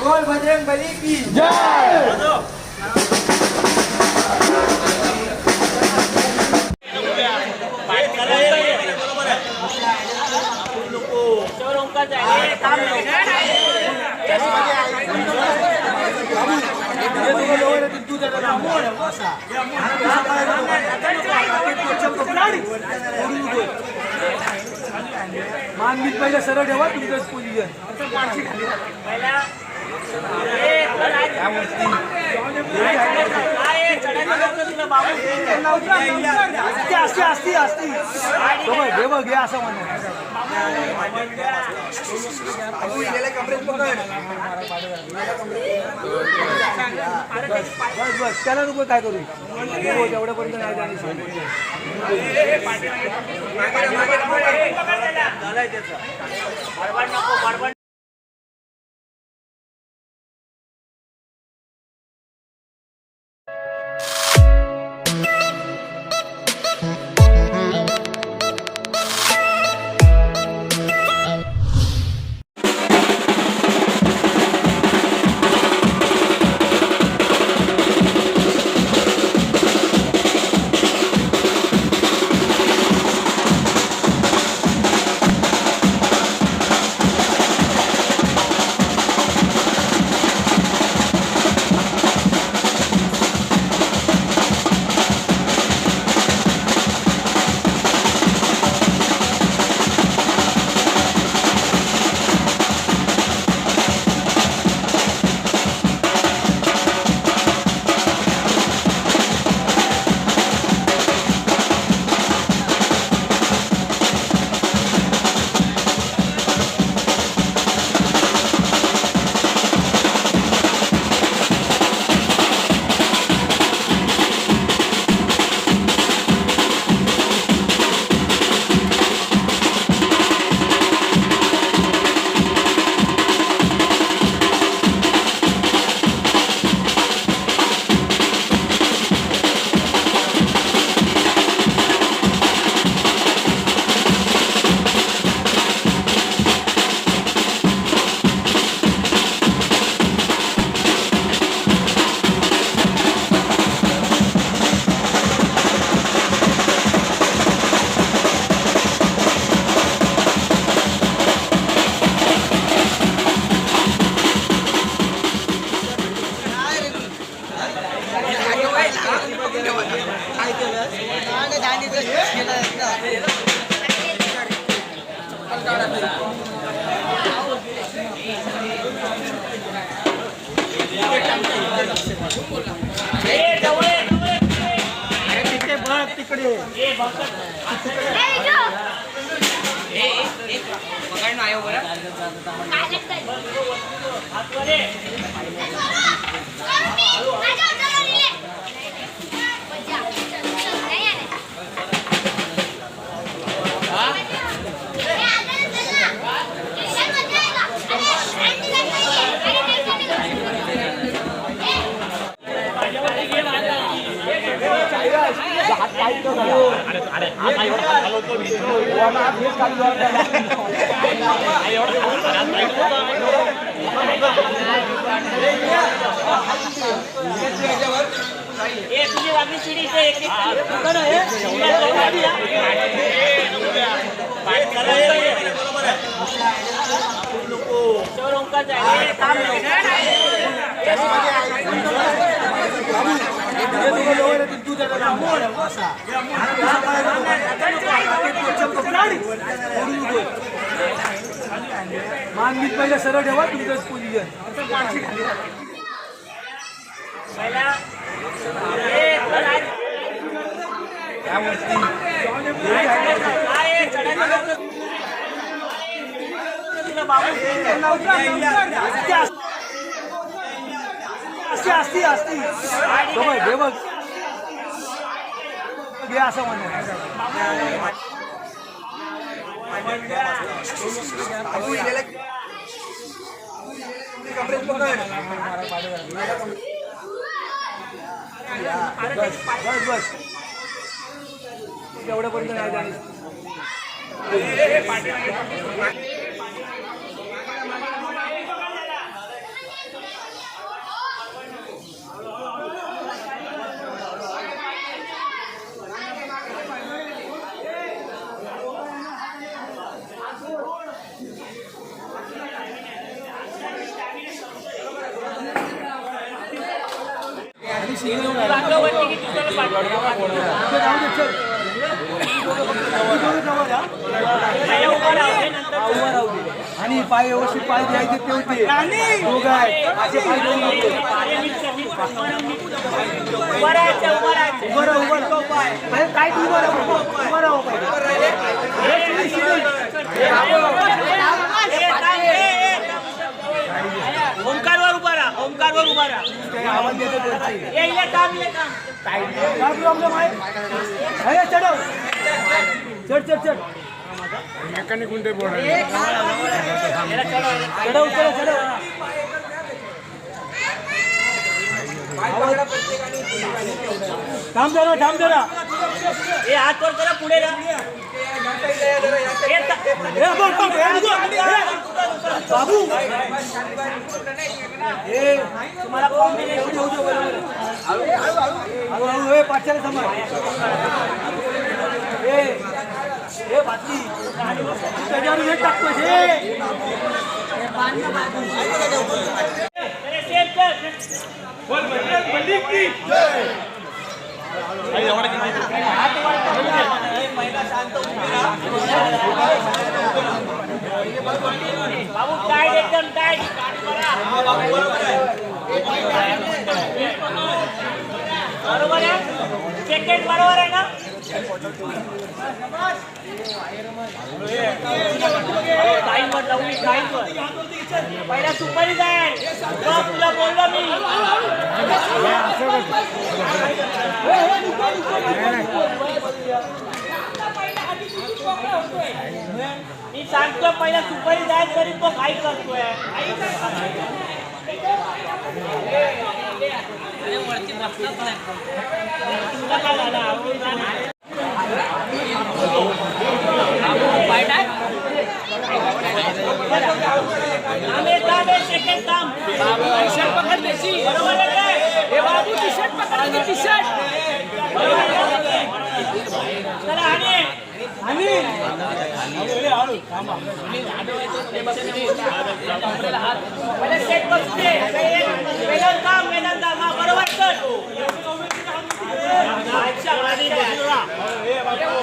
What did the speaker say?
बोल बजरंग बली की जय। मानगीत पहिलं सरळ ठेवा तुमचं पोझिशन असती घे बघ घे असं म्हणून बस बस त्याला नको काय करू तेवढ्यापर्यंत नाही जाणे मानगीत पहिलं सरळ ठेवा तुमचं पोझिशन असती घे बघ घे असं म्हणून बस बस तेवढ्यापर्यंत नाही जाणे आणि पाय व्यवस्थित पाय द्यायचे ते होते दोघं आहे असे पाय देऊन काय ओंकारवर उभा राहा, ओंकारवर उभा राहा. आवाज देतो काय प्रॉब्लेम आहे चढव चढ चढ चढ मेकॅनिक कोणते बोर्ड चढव चढव चढव थांब जरा हे हात वर करा पुढे बाबू तुम्हाला हळूहळू पाठशाला समोर हे बातमी त्याच्यावर वेट टाकतोय बाबू टाईट एकदम टाईट बरोबर आहे सेकंड बरोबर आहे ना टाईमवर लावली टाईमवर पहिला सुपारी जाय तुला बोललो मी सांगतो पहिला सुपारी जाय तरी तो काय करतोय सेकंड काम टी-शर्ट पकड त्याची बरोबर आहे हे बाबू टी-शर्ट पकड टी-शर्ट चला आणि पहिले सेट बसू दे पहिलं काम बरोबर कर अच्छा गाडी बस